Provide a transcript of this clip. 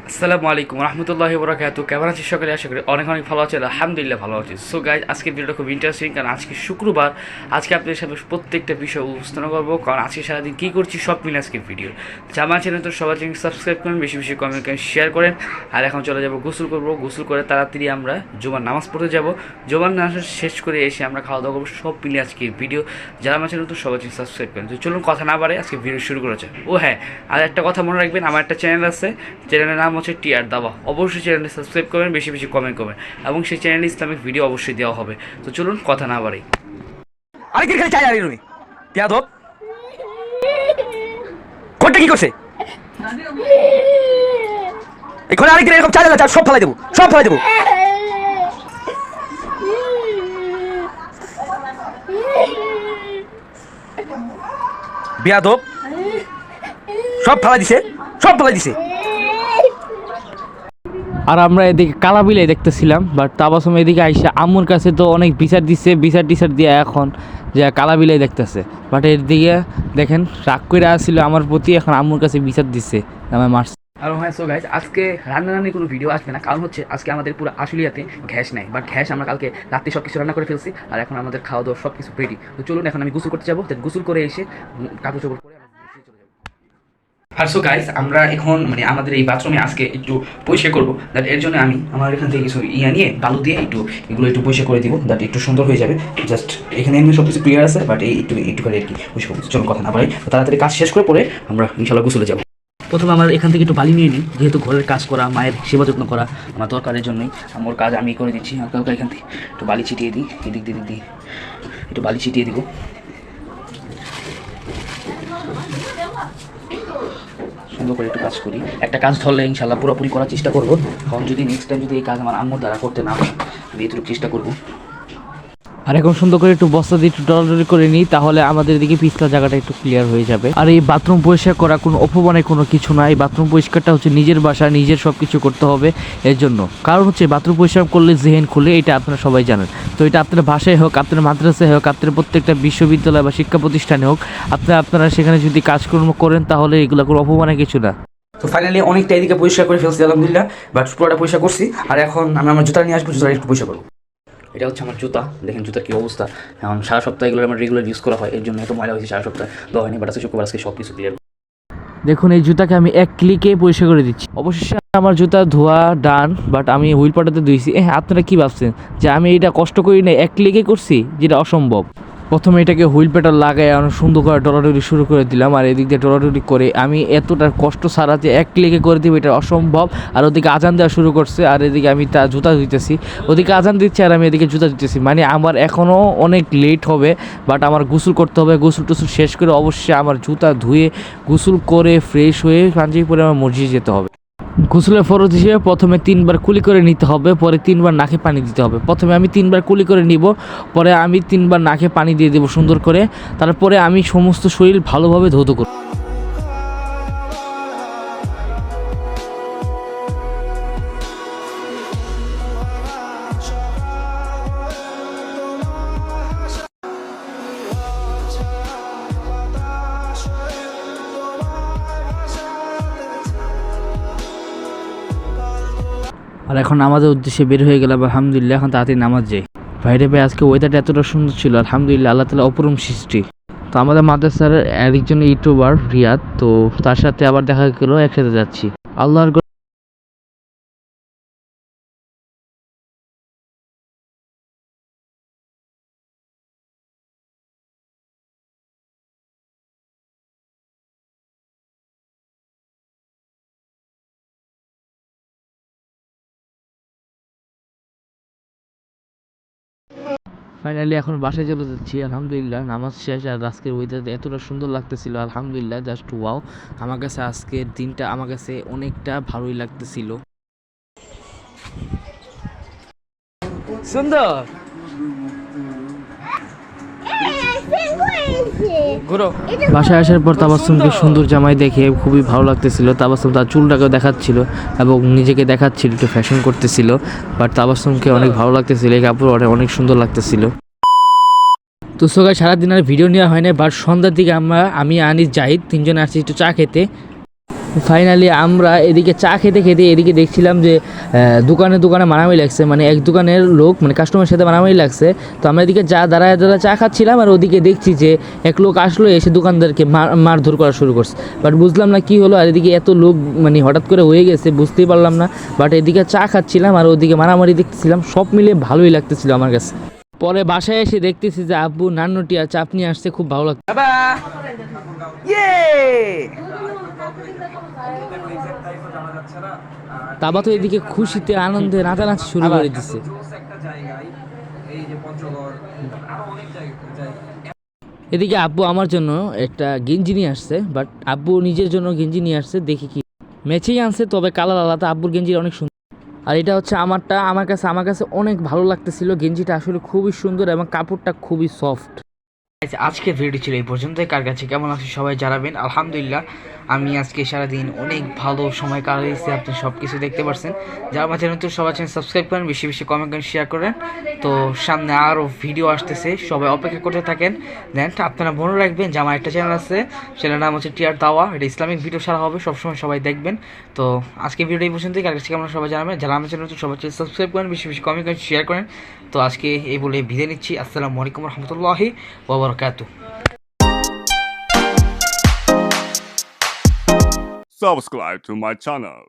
আসসালামু আলাইকুম রহমতুল্লাহি বরাকাতুহু। কেমন আছি সকলে? আশা করি অনেক অনেক ভালো আছে। আলহামদুলিল্লাহ ভালো আছি। সো গাইজ, আজকের ভিডিওটা খুব ইন্টারেস্টিং, কারণ আজকে শুক্রবার। আজকে আপনাদের সাথে প্রত্যেকটা বিষয় উপস্থাপন করবো, কারণ আজকে সারাদিন কী করছি সব মিলে আজকের ভিডিও। আমার চ্যানেল তো সবার জন্য সাবস্ক্রাইব করেন, বেশি বেশি কমেন্ট করেন, শেয়ার করেন। আর এখন চলে যাবো গোসল করবো। গোসল করে তাড়াতাড়ি আমরা জুমার নামাজ পড়তে যাবো। জুমার নামাজ শেষ করে এসে আমরা খাওয়া দাওয়া করবো। সব মিলে আজকের ভিডিও। যারা আমার চ্যানেল তো সবার জন্য সাবস্ক্রাইব করেন। তো চলুন কথা না বাড়ে আজকে ভিডিও শুরু করা যায়। ও হ্যাঁ, আর একটা কথা মনে রাখবেন, আমার একটা চ্যানেল আছে, চ্যানেলের নাম হচ্ছে টিআর দাবা। অবশ্যই চ্যানেলটি সাবস্ক্রাইব করবেন, বেশি বেশি কমেন্ট করবেন, এবং সেই চ্যানেলে ইসলামিক ভিডিও অবশ্যই দেওয়া হবে। তো চলুন কথা না বাড়াই। আরেক খালি চাই আরে রুমি পেয়াদব কোনটা কি করছে এখন আরেক এরকম চাই না, সব ফেলাই দেবো, সব ফেলাই দেবো। বেয়াদব সব ফেলাই দিছে, সব ফেলাই দিছে। আর আমরা এদিকে কালাবিলাই দেখতেছিলাম, বাট তাবাসম এদিকে আইসা আম্মুর কাছে তো অনেক বিচার দিচ্ছে, বিচার টিচার দিয়ে এখন যে কালাবিলাই দেখতেছে। বাট এর দিকে দেখেন রাগ করে আসছিল আমার প্রতি, এখন আম্মুর কাছে বিচার দিচ্ছে, আমার মারছে। আর হ্যাঁ, সো গাইজ, আজকে রান্নার কোনো ভিডিও আসবে না, কারণ হচ্ছে আজকে আমাদের পুরো আশুলিয়াতে গ্যাস নেই। বাট গ্যাস আমরা কালকে রাত্রে সব কিছু রান্না করে ফেলছি, আর এখন আমাদের খাওয়া দাওয়া সব কিছু রেডি। তো চলুন এখন আমি গোসল করতে যাবো। গোসল করে এসে কাপড় চোপড় পরে চলে যাবো। আর সো গাইজ, আমরা এখন আমাদের এই বাথরুমে আজকে একটু পরিষ্কার করবো। দ্যাট এর জন্য আমি আমার এখান থেকে কিছু নিয়ে বালু দিয়ে এগুলো একটু পরিষ্কার করে দিব। দ্যাট একটু সুন্দর হয়ে যাবে। জাস্ট এখানে এমনি সব কিছু ক্লিয়ার আছে, বাট এই একটু করে আর কি পরিষ্কার করবো। চলুন কথা না বাড়াই, তাড়াতাড়ি কাজ শেষ করে পরে আমরা ইনশাল্লাহ গোসলে যাবো। প্রথমে আমার এখান থেকে একটু বালি নিয়ে নিই, যেহেতু ঘরের কাজ করা, মায়ের সেবা যত্ন করা আমার দরকারের জন্যই আমার কাজ আমি করে দিচ্ছি। হালকা হালকা এখান থেকে একটু বালি ছিটিয়ে দিই, এদিক দিয়ে একটু বালি ছিটিয়ে দিব। সুন্দর করে একটু কাজ করি। একটা কাজ ধরলে ইনশাল্লাহ পুরোপুরি করার চেষ্টা করবো। কারণ যদি নেক্সট টাইম যদি এই কাজ আমার আম্মুর দ্বারা করতে না হয়, আমি এটুকু চেষ্টা করবো। আর এখন সুন্দর করে একটু বস্তা দিয়ে একটু ডলাডলি করে নিই, তাহলে আমাদের দিকে পিছলা জায়গাটা একটু ক্লিয়ার হয়ে যাবে। আর এই বাথরুম পরিষ্কার করা কোনো অপমানের কোনো কিছু না। এই বাথরুম পরিষ্কারটা হচ্ছে নিজের বাসা, নিজের সব কিছু করতে হবে। এর জন্য কারণ হচ্ছে বাথরুম পরিষ্কার করলে জেহেন খুলে, এটা আপনারা সবাই জানেন। তো এটা আপনার বাসায় হোক, আপনার মাদ্রাসায় হোক, আপনার প্রত্যেকটা বিশ্ববিদ্যালয় বা শিক্ষা প্রতিষ্ঠানে হোক, আপনারা সেখানে যদি কাজকর্ম করেন, তাহলে এগুলো কোনো অপমানের কিছু না। তো ফাইনালি অনেকটা এদিকে পরিষ্কার করে ফেলছি আলহামদুলিল্লাহ, বাট পুরোটা পরিষ্কার করছি। আর এখন আমি আমার জুতা নিয়ে আসবো, জুতা একটু পরিষ্কার করবো। এটা হচ্ছে আমার জুতা, দেখেন জুতার কী অবস্থা। এখন সারা সপ্তাহ এগুলো আমার রেগুলার ইউজ করা হয়, এর জন্য এত ময়লা হয়েছে। সারা সপ্তাহ দেওয়া হয়নি, বাট আজকে শুক্রবার, আজকে সব কিছু ক্লিয়ার। দেখুন এই জুতাকে আমি এক ক্লিকে পরিষ্কার করে দিচ্ছি। অবশেষে আমার জুতা ধোয়া ডান, বাট আমি হুইল পাটাতে ধুইছি। আপনারা কি ভাবছেন যে আমি এটা কষ্ট করি না, এক ক্লিকে করছি, যেটা অসম্ভব। প্রথমে এটাকে হুইল পেটার লাগাই অনেক সুন্দর করে ডলাডলি শুরু করে দিলাম। আর এদিক দিয়ে ডলাডলি করে আমি এতটা কষ্ট ছাড়া যে এক ক্লিকে করে দিব, এটা অসম্ভব। আর ওদিকে আজান দেওয়া শুরু করছে, আর এদিকে আমি তা জুতা ধুইতেছি। ওদিকে আজান দিচ্ছে আর আমি এদিকে জুতা দিতেছি। আমার এখনও অনেক লেট হবে, বাট আমার গোসল করতে হবে। গোসল টোসল শেষ করে অবশ্যই আমার জুতা ধুয়ে গোসল করে ফ্রেশ হয়ে পাঞ্জাবি পরে আমার মসজিদে যেতে হবে। গোসলের ফরজ হিসেবে প্রথমে 3 বার কুলি করে নিতে হবে, পরে 3 বার নাকে পানি দিতে হবে। প্রথমে আমি 3 বার কুলি করে নিব, পরে আমি 3 বার নাকে পানি দিয়ে দেবো সুন্দর করে। তারপরে আমি সমস্ত শরীর ভালোভাবে ধৌত করব। আর এখন নামাজের উদ্দেশ্যে বের হয়ে গেলাম আলহামদুলিল্লাহ। এখন তাড়াতাড়ি নামাজ যাই। বাইরে ভাই আজকে ওয়েদারটা এতটা সুন্দর ছিল আলহামদুলিল্লাহ, আল্লাহ তাআলা অপরম সৃষ্টি। তো আমাদের মাদ্রাসার আরেকজন ইউটিউবার রিয়াদ, তো তার সাথে আবার দেখা গেল, একসাথে যাচ্ছি আল্লাহর। ফাইনালি এখন বাসায় চলে যাচ্ছি আলহামদুলিল্লাহ। নামাজ শেষ, আর আজকের ওয়েদার এতটা সুন্দর লাগতেছিল আলহামদুলিল্লাহ, জাস্ট ওয়াও। আমার কাছে আজকের দিনটা আমার কাছে অনেকটা ভালোই লাগতেছিল। সুন্দর বাসায় আসার পর তাবাসসুমকে সুন্দর জামাই দেখে খুবই ভালো লাগতেছিল। তাবাসসুম তার চুলটাকেও দেখাচ্ছিল এবং নিজেকে দেখাচ্ছিল, একটু ফ্যাশন করতেছিল। বাট তাবাসসুমকে অনেক ভালো লাগতেছিল, এই কাপড় অনেক সুন্দর লাগতেছিল। তো সকাল সারাদিন আর ভিডিও নেওয়া হয় না, বাট সন্ধ্যার দিকে আমি আনিস জাহিদ তিনজনে আসছি একটু চা খেতে। ফাইনালি আমরা এদিকে চা খেতে খেতে এদিকে দেখছিলাম যে দোকানে দোকানে মারামারি লাগছে, মানে এক দোকানের লোক মানে কাস্টমারের সাথে মারামারি লাগছে। তো আমরা এদিকে দাঁড়ায় চা খাচ্ছিলাম, আর ওদিকে দেখছি যে এক লোক আসলো, এসে দোকানদারকে মারধর করা শুরু করছে। বাট বুঝলাম না কি হলো, আর এদিকে এত লোক মানে হঠাৎ করে হয়ে গেছে বুঝতেই পারলাম না। বাট এদিকে চা খাচ্ছিলাম আর ওদিকে মারামারি দেখতেছিলাম, সব মিলিয়ে ভালোই লাগতেছিল আমার কাছে। পরে বাসায় এসে দেখতেছি যে আব্বু নান্নটি আর চাপ নিয়ে আসছে, খুব ভালো লাগছে। বাবা ইয়ে তাবা তো এদিকে খুশিতে আনন্দে নাচানাচি শুরু করে দিচ্ছে। এদিকে আব্বু আমার জন্য একটা গেঞ্জি নিয়ে আসছে, বাট আব্বু নিজের জন্য গেঞ্জি নিয়ে আসছে, দেখি কি ম্যাচেই আনছে, তবে কালার আলাদা। আব্বুর গেঞ্জি অনেক সুন্দর, আর এটা হচ্ছে আমারটা। আমার কাছে অনেক ভালো লাগতেছিল গেঞ্জিটা, আসলে খুবই সুন্দর এবং কাপড়টা খুবই সফট। আজকের ভিডিও ছিল এই পর্যন্তই। কার কাছে কেমন আছে সবাই জানাবেন। আলহামদুলিল্লাহ আমি আজকে সারাদিন অনেক ভালো সময় কাটিয়েছি, আপনি সব কিছু দেখতে পাচ্ছেন। যারা আমার চ্যানেল সবাই চ্যানেল সাবস্ক্রাইব করেন, বেশি বেশি কমেন্ট করেন, শেয়ার করেন। তো সামনে আরও ভিডিও আসতেছে, সবাই অপেক্ষা করতে থাকেন। দেন আপনারা মনে রাখবেন যে আমার একটা চ্যানেল আছে, চ্যানেলের নাম হচ্ছে টিআর দাওয়া। এটা ইসলামিক ভিডিও ছাড়া হবে, সবসময় সবাই দেখবেন। তো আজকে ভিডিও এই পর্যন্তই। কার কাছে কেমন সবাই জানাবেন। যারা আমার চ্যানেল সবাই চ্যানেল সাবস্ক্রাইব করেন, বেশি বেশি কমেন্ট করেন, শেয়ার করেন। তো আজকে এই বলে বিদায় নিচ্ছি। আসসালামু আলাইকুম রহমতুল্লাহি ওয়া বারাকাতুহু। Subscribe to my channel.